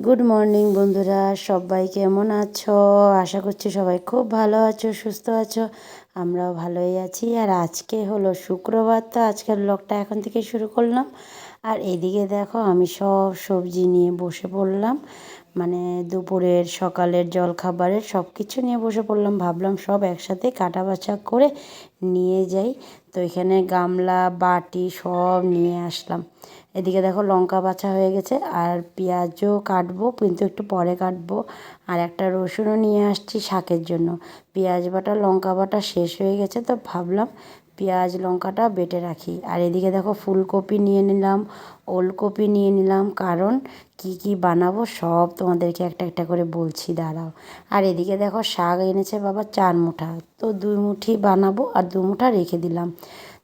Good morning বন্ধুরা, সবাই কেমন আছো? আশা করছি সবাই খুব ভালো আছো, সুস্থ আছো। আমরাও ভালোই আছি। আর আজকে হলো শুক্রবার, তো আজকের ব্লগটা এখন থেকে শুরু করলাম। আর এদিকে দেখো আমি সব সবজি নিয়ে বসে পড়লাম, মানে দুপুরের সকালের জলখাবারের সব কিছু নিয়ে বসে পড়লাম। ভাবলাম সব একসাথে কাটা বাছা করে নিয়ে যাই। তো এখানে গামলা বাটি সব নিয়ে আসলাম। এদিকে দেখো লঙ্কা বাছা হয়ে গেছে, আর পেঁয়াজও কাটবো, কিন্তু একটু পরে কাটবো। আর একটা রসুনও নিয়ে আসছি শাকের জন্য। পেঁয়াজ বাটা লঙ্কা বাটা শেষ হয়ে গেছে, তো ভাবলাম পেঁয়াজ লঙ্কাটা বেটে রাখি। আর এদিকে দেখো ফুলকপি নিয়ে নিলাম, ওলকপি নিয়ে নিলাম, কারণ কি কি বানাবো সব তোমাদেরকে একটা একটা করে বলছি, দাঁড়াও। আর এদিকে দেখো শাক এনেছে বাবা 4 মুঠা, তো 2 মুঠি বানাবো আর 2 মুঠা রেখে দিলাম।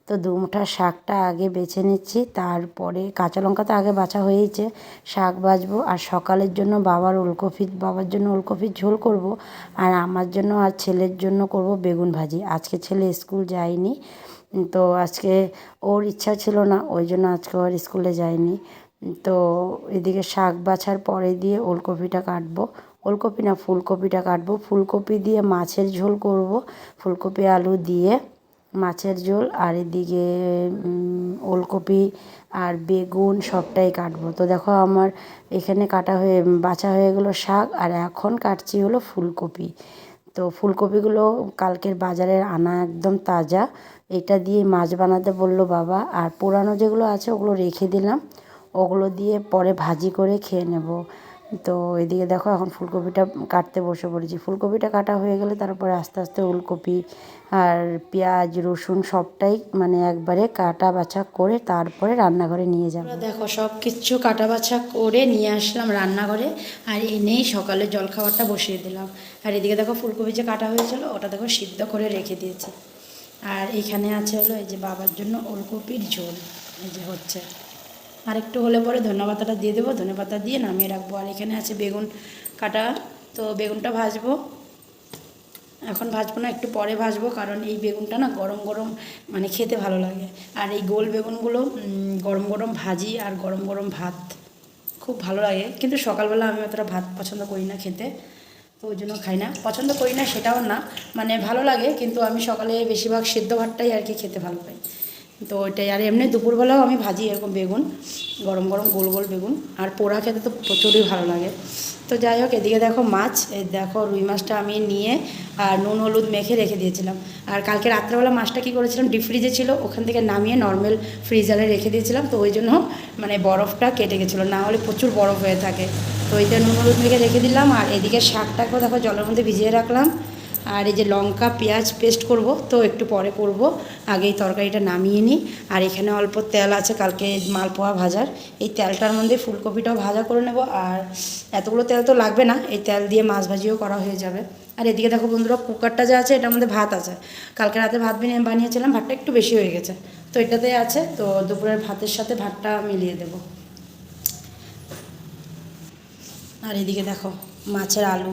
তো 2 মুঠা শাকটা আগে বেছে নিচ্ছি, তারপরে কাঁচা লঙ্কা তো আগে বাছা হয়েইছে, শাক বাছবো। আর সকালের জন্য বাবার জন্য ওলকপির ঝোল করব। আর আমার জন্য আর ছেলের জন্য করব বেগুন ভাজি। আজকে ছেলে স্কুল যায়নি, তো আজকে ওর ইচ্ছা ছিল না, ওই জন্য আজকে আর স্কুলে যায়নি। তো এদিকে শাক বাছার পরে দিয়ে ওলকপিটা কাটবো, ওলকপি না ফুলকপিটা কাটবো। ফুলকপি দিয়ে মাছের ঝোল করব, ফুলকপি আলু দিয়ে মাছের ঝোল। আর এদিকে ওলকপি আর বেগুন সবটাই কাটবো। তো দেখো আমার এখানে বাছা হয়ে গেলো শাক, আর এখন কাটছি হলো ফুলকপি। তো ফুলকপিগুলো কালকের বাজারের আনা, একদম তাজা। এটা দিয়ে মাছ বানাতে বললো বাবা। আর পুরানো যেগুলো আছে ওগুলো রেখে দিলাম, ওগুলো দিয়ে পরে ভাজি করে খেয়ে নেব। তো এদিকে দেখো এখন ফুলকপিটা কাটতে বসে পড়েছি। ফুলকপিটা কাটা হয়ে গেলে তারপরে আস্তে আস্তে ওলকপি আর পেঁয়াজ রসুন সবটাই মানে একবারে কাটা বাছা করে তারপরে রান্নাঘরে নিয়ে যাব। দেখো সব কিছু কাটা বাছা করে নিয়ে আসলাম রান্নাঘরে, আর এনেই সকালে জলখাবারটা বসিয়ে দিলাম। আর এদিকে দেখো ফুলকপি যে কাটা হয়েছিল ওটা দেখো সিদ্ধ করে রেখে দিয়েছে। আর এখানে আছে হলো এই যে বাবার জন্য ওলকপির ঝোল, এই যে হচ্ছে। আর একটু হলে পরে ধনেপাতাটা দিয়ে দেবো, ধনেপাতা দিয়ে নামিয়ে রাখবো। আর এখানে আছে বেগুন কাটা, তো বেগুনটা ভাজবো। এখন ভাজবো না, একটু পরে ভাজবো, কারণ এই বেগুনটা না গরম গরম মানে খেতে ভালো লাগে। আর এই গোল বেগুনগুলো গরম গরম ভাজি আর গরম গরম ভাত খুব ভালো লাগে। কিন্তু সকালবেলা আমি অতটা ভাত পছন্দ করি না খেতে, তো ওই জন্য খাই না। পছন্দ করি না সেটাও না, মানে ভালো লাগে, কিন্তু আমি সকালে বেশিরভাগ সেদ্ধ ভাতটাই আর কি খেতে ভালো পাই। তো ওইটাই। আর এমনি দুপুরবেলাও আমি ভাজি এরকম বেগুন, গরম গরম গোল গোল বেগুন। আর পোড়া খেতে তো প্রচুরই ভালো লাগে। তো যাই হোক, এদিকে দেখো মাছ, এই দেখো রুই মাছটা আমি নিয়ে আর নুন হলুদ মেখে রেখে দিয়েছিলাম। আর কালকে রাত্রেবেলা মাছটা কী করেছিলাম, ডিপ ফ্রিজে ছিল, ওখান থেকে নামিয়ে নর্মাল ফ্রিজারে রেখে দিয়েছিলাম। তো ওই জন্য মানে বরফটা কেটে গেছিলো, না হলে প্রচুর বরফ হয়ে থাকে। তো ওইটা নুন হলুদ মেখে রেখে দিলাম। আর এদিকে শাকটাকেও দেখো জলের মধ্যে ভিজিয়ে রাখলাম। আর এই যে লঙ্কা পেঁয়াজ পেস্ট করব, তো একটু পরে করব, আগেই তরকারিটা নামিয়ে নিই। আর এখানে অল্প তেল আছে কালকে মালপোয়া ভাজার, এই তেলটার মধ্যে ফুলকপিটাও ভাজা করে নেব। আর এতগুলো তেল তো লাগবে না, এই তেল দিয়ে মাছ ভাজিও করা হয়ে যাবে। আর এদিকে দেখো বন্ধুরা, কুকারটা যা আছে এটার মধ্যে ভাত আছে, কালকে রাতে ভাত বানিয়েছিলাম, ভাতটা একটু বেশি হয়ে গেছে, তো এটাতেই আছে। তো দুপুরের ভাতের সাথে ভাতটা মিলিয়ে দেব। আর এদিকে দেখো মাছের আলু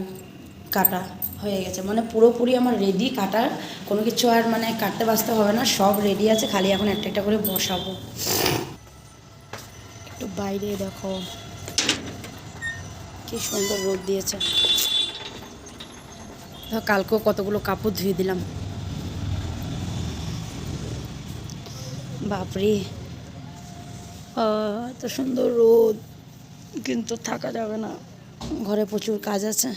কাটা হয়ে গেছে, মানে পুরোপুরি আমার রেডি কাটার, কোনো কিছু আর মানে কাটতে বাছতে হবে না, সব রেডি আছে, খালি এখন একটা একটা করে বসাবো। একটু বাইরে দেখো কি সুন্দর রোদ দিয়েছে। কালকেও কতগুলো কাপড় ধুয়ে দিলাম, বাপরে এত সুন্দর রোদ, কিন্তু থাকা যাবে না, ঘরে প্রচুর কাজ আছে।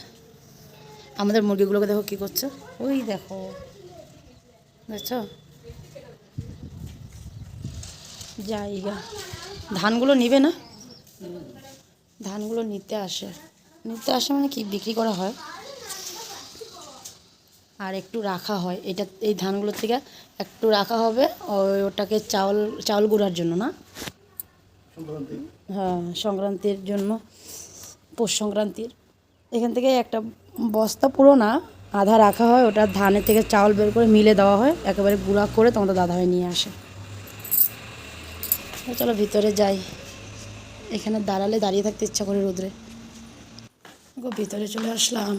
আমাদের মুরগিগুলোকে দেখো কি করছে, ওই দেখো, দেখছো, জায়গা। ধানগুলো নিবে না, ধানগুলো নিতে আসে মানে কি বিক্রি করা হয় আর একটু রাখা হয়, এটা এই ধানগুলোর থেকে একটু রাখা হবে ওটাকে চাউল গুঁড়ার জন্য না, হ্যাঁ সংক্রান্তির জন্য, পৌষ সংক্রান্তির। এখান থেকে একটা বস্তা পুরো না, আধা রাখা হয়, ওটা ধানের থেকে চাউল বের করে মিলে দেওয়া হয়, একেবারে গুঁড়া করে তোমাদের দাদাভাই নিয়ে আসে। চলো ভিতরে যাই, এখানে দাঁড়ালে দাঁড়িয়ে থাকতে ইচ্ছা করে রোদ্রে। ভিতরে চলে আসলাম।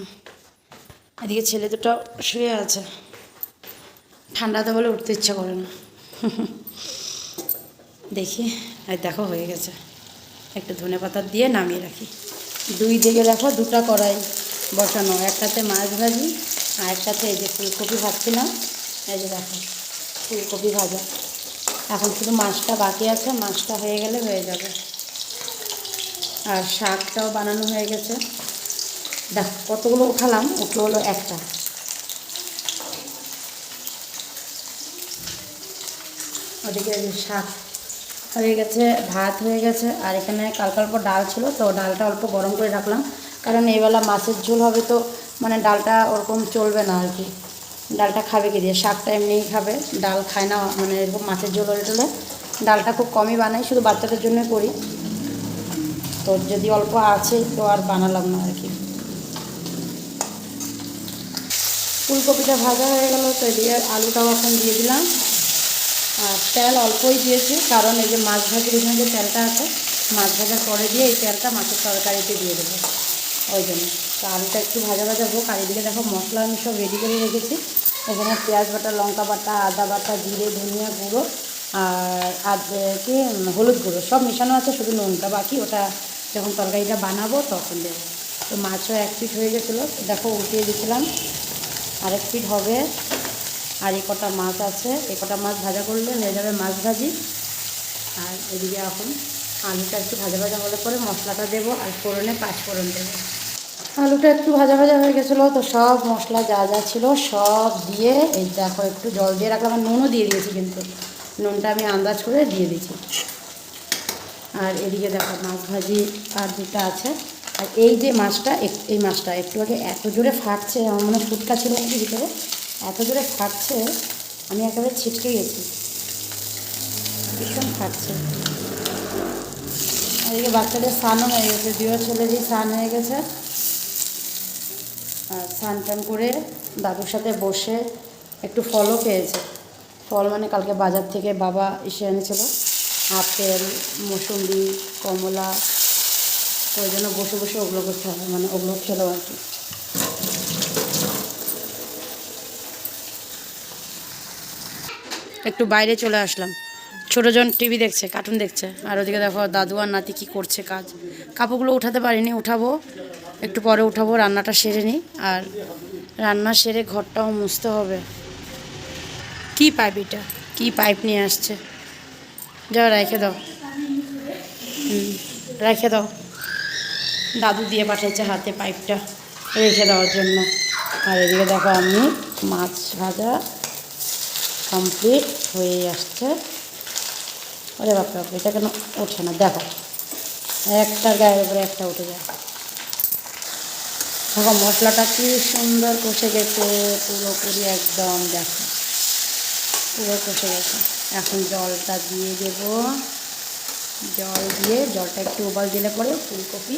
এদিকে ছেলে দুটো শুয়ে আছে, ঠান্ডাতে বলে উঠতে ইচ্ছা করে না। দেখি, আর দেখো হয়ে গেছে, একটু ধনেপাতা দিয়ে নামিয়ে রাখি, দুই দিকে দেখো দুটো কড়াই বসানো, একটাতে মাছ ভাজি আর একটাতে এই যে ফুলকপি ভাজছিলাম। এই যে দেখো ফুলকপি ভাজা, এখন শুধু মাছটা বাকি আছে, মাছটা হয়ে গেলে হয়ে যাবে। আর শাকটাও বানানো হয়ে গেছে। দেখো কতগুলো উঠালাম, উঠলো হলো একটা। ওদিকে শাক হয়ে গেছে, ভাত হয়ে গেছে, আর এখানে কালকে অল্প ডাল ছিল, তো ডালটা অল্প গরম করে রাখলাম, কারণ এইবেলা মাছের ঝোল হবে, তো মানে ডালটা ওরকম চলবে না আর কি। ডালটা খাবে কি দিয়ে, শাকটা এমনিই খাবে, ডাল খায় না, মানে এরকম মাছের ঝোল হলে টলে ডালটা খুব কমই বানাই, শুধু বাচ্চাদের জন্যই করি। তো যদি অল্প আছে তো আর বানালাম না আর কি। ফুলকপিটা ভাজা হয়ে গেল, তো এদিকে আলুটাও এখন দিয়ে দিলাম। আর তেল অল্পই দিয়েছি, কারণ এই যে মাছ ভাজির এখানে যে তেলটা আছে, মাছ ভাজার পরে দিয়ে এই তেলটা মাছের তরকারিতে দিয়ে দেবো, ওই জন্য। তো আলুটা একটু ভাজা ভাজা হোক। আর এদিকে দেখো মশলা আমি সব রেডি করে রেখেছি। এখানে পেঁয়াজ বাটা, লঙ্কা বাটা, আদা বাটা, জিরে, ধনিয়া গুঁড়ো আর কি হলুদ গুঁড়ো সব মেশানো আছে, শুধু নুনটা বাকি, ওটা যখন তরকারিটা বানাবো তখন দেবো। তো মাছও এক পিঠ হয়ে গেছিলো, দেখো উঠিয়ে দিয়েছিলাম, আরেক পিঠ হবে। আর এই কটা মাছ আছে, এই কটা মাছ ভাজা করলে হয়ে যাবে মাছ ভাজি। আর এদিকে এখন আলুটা একটু ভাজা ভাজা হলে পরে মশলাটা দেবো, আর ফোড়নে 5 ফোড়ন দেবো। আলুটা একটু ভাজা ভাজা হয়ে গেছিলো, তো সব মশলা যা যা ছিল সব দিয়ে এই দেখো একটু জল দিয়ে রাখলাম, আর নুনও দিয়ে দিয়েছি, কিন্তু নুনটা আমি আন্দাজ করে দিয়ে দিয়েছি। আর এদিকে দেখো মাছ ভাজি আর দুটা আছে। আর এই যে মাছটা, এই মাছটা একটু আগে এত জোরে ফাটছে, আমার মনে ফুটকা ছিল নাকি ভিতরে, এত জোরে ফাটছে, আমি একেবারে ছিটকে গেছি, ভীষণ ফাটছে। এদিকে বাচ্চাদের স্নানও হয়ে গেছে, দুই ছেলেরই স্নান হয়ে গেছে। আর স্নান টান করে দাদুর সাথে বসে একটু ফলও খেয়েছে। ফল মানে কালকে বাজার থেকে বাবা এসে এনেছিল, আপেল, মৌসুম্বি, কমলা, তো ওই জন্য বসে বসে ওগুলো করতে হবে, মানে ওগুলো খেলো আর কি। একটু বাইরে চলে আসলাম, ছোটোজন টিভি দেখছে, কার্টুন দেখছে, আর ওদিকে দেখো দাদু আর নাতি কী করছে কাজ। কাপড়গুলো উঠাতে পারিনি, উঠাবো একটু পরে, উঠাবো, রান্নাটা সেরে নিই। আর রান্না সেরে ঘরটাও মুছতে হবে। কি পাইপ এটা, কি পাইপ নিয়ে আসছে, যাও রেখে দাও, রেখে দাও, দাদু দিয়ে পাঠিয়েছে হাতে পাইপটা রেখে দেওয়ার জন্য। আর এদিকে দেখো আমি মাছ ভাজা কমপ্লিট হয়ে আসছে। ওরে বাপরে বাপরে, এটা কেন ওঠে না দেখো, একটার গায়ের উপরে একটা উঠে যায়। দেখো মশলাটা কি সুন্দর কষে গেছে, পুরোপুরি একদম দেখো পুরো কষে গেছে। এখন জলটা দিয়ে দেব, জল দিয়ে জলটা একটু উবাল দিলে পরে ফুলকপি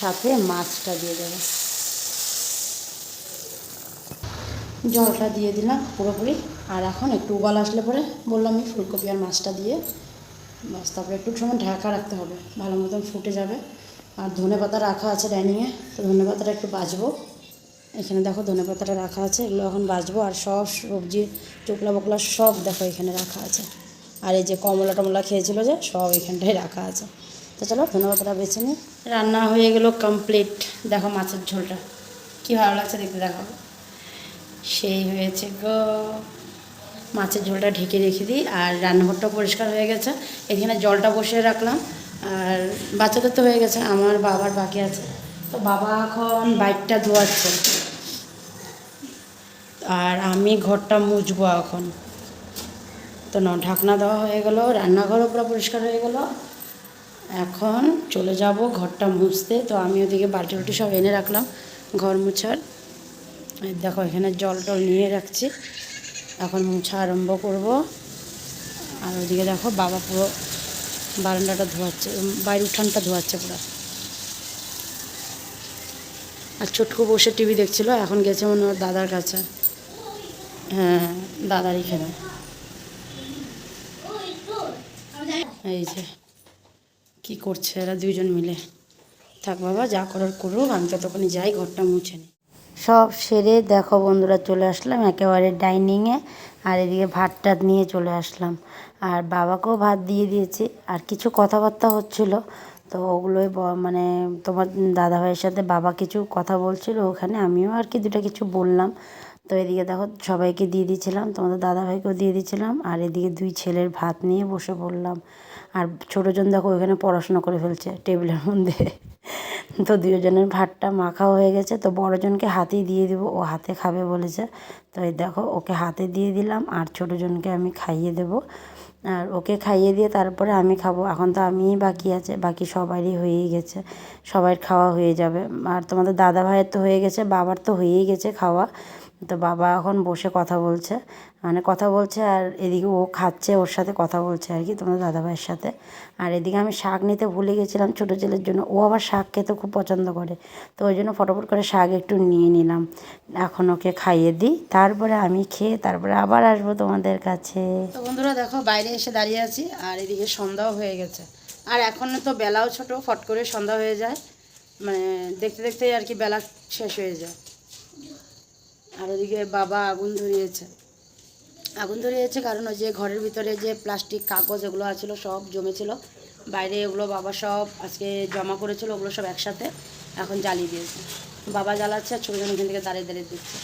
সাথে মাছটা দিয়ে দেবো। জলটা দিয়ে দিলাম পুরোপুরি। আর এখন একটু উবাল আসলে পরে বললাম আমি ফুলকপি আর মাছটা দিয়ে বাস, তারপরে একটু সময় ঢাকা রাখতে হবে, ভালো মতন ফুটে যাবে। আর ধনেপাতা রাখা আছে ডাইনিংয়ে, তো ধনেপাতাটা একটু বাছবো। এখানে দেখো ধনেপাতাটা রাখা আছে, এগুলো এখন বাছবো। আর সব সবজি চোকলা বকলা সব দেখো এখানে রাখা আছে। আর এই যে কমলা টমলা খেয়েছিল যে, সব এখানটায় রাখা আছে। তো চলো ধনেপাতাটা বেছে নিই। রান্না হয়ে গেল কমপ্লিট। দেখো মাছের ঝোলটা কী ভালো লাগছে দেখতে, দেখো সেই হয়েছে গো। মাছের ঝোলটা ঢেকে রেখে দিই। আর রান্নাঘরটাও পরিষ্কার হয়ে গেছে, এখানে জলটা বসিয়ে রাখলাম। আর বাচ্চাদের তো হয়ে গেছে, আমার বাবার বাকি আছে। তো বাবা এখন বাইকটা ধোয়াচ্ছে, আর আমি ঘরটা মুছবো এখন। তো ঢাকনা দেওয়া হয়ে গেল, রান্নাঘরও পুরো পরিষ্কার হয়ে গেল। এখন চলে যাব ঘরটা মুছতে। তো আমি ওদিকে বালতি টালটি সব এনে রাখলাম ঘর মুছার। দেখো এখানে জল টল নিয়ে রাখছি, এখন মুছা আরম্ভ করব। আর ওদিকে দেখো বাবা পুরো বারান্দাটা ধোয়াচ্ছে, বাইরের উঠানটা ধোয়াচ্ছে পুরো। আর ছোটকু বসে টিভি দেখছিল, এখন গেছে মনে ওর দাদার কাছে। হ্যাঁ দাদার এখানে। এই যে কি করছে এরা দুইজন মিলে। থাক বাবা, যা করার করুক, আমি ততক্ষণে যাই ঘরটা মুছে নিই। সব সেরে দেখো বন্ধুরা চলে আসলাম একেবারে ডাইনিংয়ে। আর এদিকে ভাত টাত নিয়ে চলে আসলাম, আর বাবাকেও ভাত দিয়ে দিয়েছি। আর কিছু কথাবার্তা হচ্ছিল, তো ওগুলোই মানে তোমার দাদাভাইয়ের সাথে বাবা কিছু কথা বলছিল ওখানে, আমিও আর কি দুটো কিছু বললাম। তো এদিকে দেখো সবাইকে দিয়ে দিয়েছিলাম, তোমাদের দাদাভাইকেও দিয়ে দিয়েছিলাম, আর এদিকে 2 ছেলের ভাত নিয়ে বসে পড়লাম। আর ছোটোজন দেখো ওইখানে পড়াশোনা করে ফেলছে টেবিলের মধ্যে। তো 2 জনের ভাতটা মাখা হয়ে গেছে, তো বড়জনকে হাতেই দিয়ে দেবো, ও হাতে খাবে বলেছে। তো এই দেখো ওকে হাতে দিয়ে দিলাম, আর ছোটোজনকে আমি খাইয়ে দেবো। আর ওকে খাইয়ে দিয়ে তারপরে আমি খাবো। এখন তো আমিই বাকি আছে, বাকি সবারই হয়েই গেছে, সবার খাওয়া হয়ে যাবে। আর তোমাদের দাদা ভাইয়ের তো হয়ে গেছে, বাবার তো হয়েই গেছে খাওয়া। তো বাবা এখন বসে কথা বলছে, মানে কথা বলছে, আর এদিকে ও খাচ্ছে, ওর সাথে কথা বলছে আর কি তোমাদের দাদাভাইয়ের সাথে। আর এদিকে আমি শাক নিতে ভুলে গেছিলাম ছোটো ছেলের জন্য, ও আবার শাক খেতে খুব পছন্দ করে, তো ওই জন্য ফটোফট করে শাক একটু নিয়ে নিলাম। এখন ওকে খাইয়ে দিই, তারপরে আমি খেয়ে তারপরে আবার আসবো তোমাদের কাছে। তো বন্ধুরা দেখো বাইরে এসে দাঁড়িয়ে আছি, আর এদিকে সন্ধ্যাও হয়ে গেছে। আর এখন তো বেলাও ছোট, ফট করে সন্ধ্যা হয়ে যায়, মানে দেখতে দেখতে আর কি বেলা শেষ হয়ে যায়। আর ওদিকে বাবা আগুন ধরিয়েছে কারণ ওই যে ঘরের ভিতরে যে প্লাস্টিক কাগজ এগুলো আছিল সব জমেছিল বাইরে, ওগুলো বাবা সব আজকে জমা করেছিল, ওগুলো সব একসাথে এখন জ্বালিয়ে দিয়েছে। বাবা জ্বালাচ্ছে আর ছোটোজন এখান থেকে দাঁড়িয়ে দাঁড়িয়ে দিচ্ছে।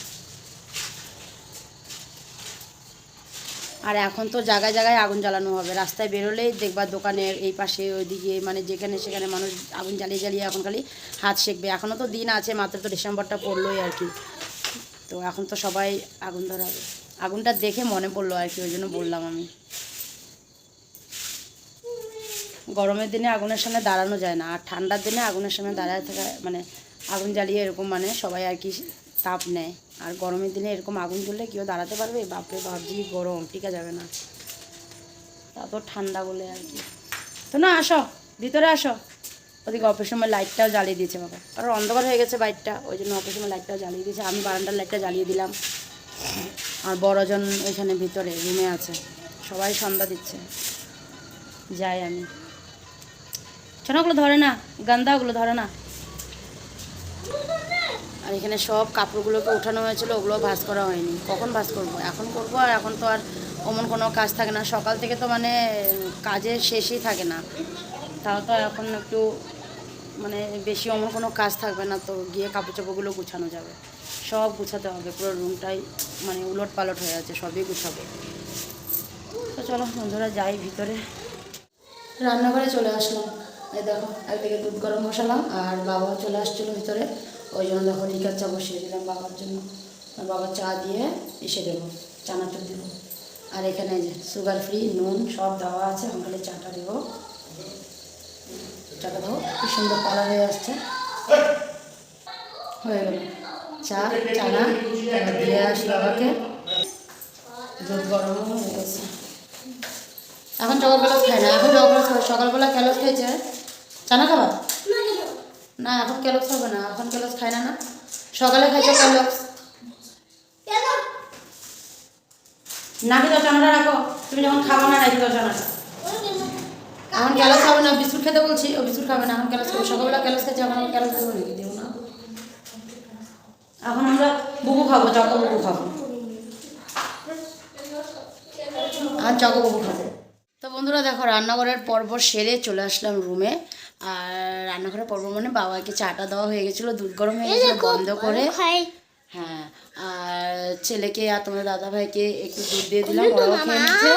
আর এখন তো জায়গায় জায়গায় আগুন জ্বালানো হবে, রাস্তায় বেরোলেই দেখবা দোকানের এই পাশে ওইদিকে মানে যেখানে সেখানে মানুষ আগুন জ্বালিয়ে জ্বালিয়ে এখন খালি হাত সেঁকবে। এখনও তো দিন আছে, মাত্র তো ডিসেম্বরটা পড়লোই আর কি। তো এখন তো সবাই আগুন ধরাবে, আগুনটা দেখে মনে পড়লো আর কি, ওই জন্য বললাম আমি। গরমের দিনে আগুনের সামনে দাঁড়ানো যায় না, আর ঠান্ডার দিনে আগুনের সামনে দাঁড়ায় থাকা মানে আগুন জ্বালিয়ে এরকম মানে সবাই আর কি তাপ নেয়। আর গরমের দিনে এরকম আগুন জ্বললে কেউ দাঁড়াতে পারবে? বাপরে ভাবছি গরম, টিকা যাবে না, তা তো ঠান্ডা বলে আর কি। তো না আসো ভিতরে আসো, ওদিকে অফিস সময় লাইটটাও জ্বালিয়ে দিয়েছে বাবা, কারণ অন্ধকার হয়ে গেছে বাইকটা, ওই জন্য অফিস সময় লাইটটাও জ্বালিয়ে দিয়েছে। আমি বারান্দার লাইটটা জ্বালিয়ে দিলাম, আর বড়জন ওইখানে ভিতরে রুমে আছে, সবাই সন্ধ্যা দিচ্ছে। যাই আমি, ওগুলো ধরে না, গান্দাগুলো ধরে না। আর এখানে সব কাপড়গুলোকে উঠানো হয়েছিল, ওগুলো ভাঁজ করা হয়নি, কখন ভাঁজ করবো, এখন করবো। আর এখন তো আর অমন কোনো কাজ থাকে না, সকাল থেকে তো মানে কাজের শেষই থাকে না, তাও তো এখন একটু মানে বেশি অমন কোনো কাজ থাকবে না, তো গিয়ে কাপড় চোপড়গুলো গুছানো যাবে, সব গুছাতে হবে। পুরো রুমটাই মানে উলট পালট হয়ে আছে, সবই গুছাবো। তো চলো বন্ধুরা যাই ভিতরে। রান্নাঘরে চলে আসলাম, এই দেখো একদিকে দুধ গরম বসালাম, আর বাবাও চলে আসছিলো ভিতরে, ওই জন্য দেখো লিকার চা বসিয়ে দিলাম বাবার জন্য। আর বাবা চা দিয়ে এসে দেবো, চানাচুর দেবো। আর এখানে যে সুগার ফ্রি নুন সব দেওয়া আছে, আমি খালি চাটা দেবো। চাটা দেবো, কি সুন্দর কালার হয়ে আসছে, হয়ে গেল চা। চানা দিয়ে আসি বাবাকে, দুধ গরমও হয়ে গেছে। এখন সকালবেলা খায় না, এখন সকালবেলা ক্যালস খেয়েছে, চানা খাবার না, এখন ক্যালস হবে না, এখন ক্যালস খায় না, না সকালে খাইছো ক্যালস নাকি তো চানাটা রাখো, তুমি যখন খাবো না রাখি দাও চানাটা। এখন ক্যালস খাবে না, বিস্কুট খেতে বলছি, ও বিস্কুট খাবে না, এখন ক্যালস খাবে। সকালবেলা ক্যালস খেয়েছে, এখন আমি ক্যালস দেবো নাকি, দেবো না। এখন আমরা বুবু খাবো, চকো বুবু খাবো, আর চকো বুবু খাবো। তো বন্ধুরা দেখো রান্নাঘরের পর্ব সেরে চলে আসলাম রুমে। আর রান্নাঘরের পর্ব মানে বাবাকে চাটা দেওয়া হয়ে গেছিলো, দুধ গরম হয়ে গেছিলো বন্ধ করে, হ্যাঁ। আর ছেলেকে আর তোমার দাদা ভাইকে একটু দুধ দিয়ে দিলাম, ওরাও খেয়ে নিচ্ছে।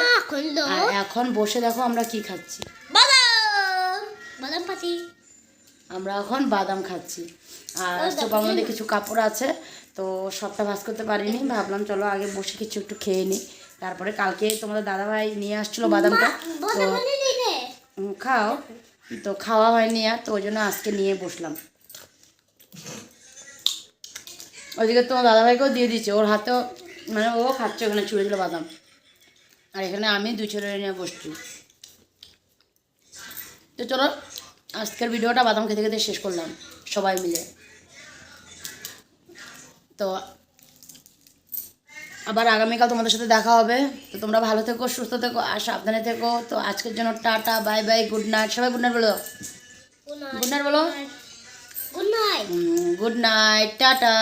আর এখন বসে দেখো আমরা কি খাচ্ছি, আমরা এখন বাদাম খাচ্ছি। আর সোফার মধ্যে কিছু কাপড় আছে, তো সবটা ভাঁজ করতে পারিনি, ভাবলাম চলো আগে বসে কিছু একটু খেয়ে নিই। তারপরে কালকে তোমাদের দাদাভাই নিয়ে আসছিলো বাদামটা, তো খাও, তো খাওয়া হয়নি আর, তো ওই জন্য আজকে নিয়ে বসলাম। ওইদিকে তোমার দাদাভাইকেও দিয়ে দিচ্ছে, ওর হাতেও মানে ও খাচ্ছে, ওখানে ছুঁড়েছিল বাদাম। আর এখানে আমি 2 ছেলে নিয়ে বসছি। তো চলো আজকের ভিডিওটা বাদাম খেতে খেতে শেষ করলাম সবাই মিলে। তো আবার আগামীকাল তোমাদের সাথে দেখা হবে। তো তোমরা ভালো থেকো, সুস্থ থেকো আর সাবধানে থেকো। তো আজকের জন্য tata, bye bye, good night. সবাই গুড নাইট বলো, গুড নাইট বলো, good night, good night, tata.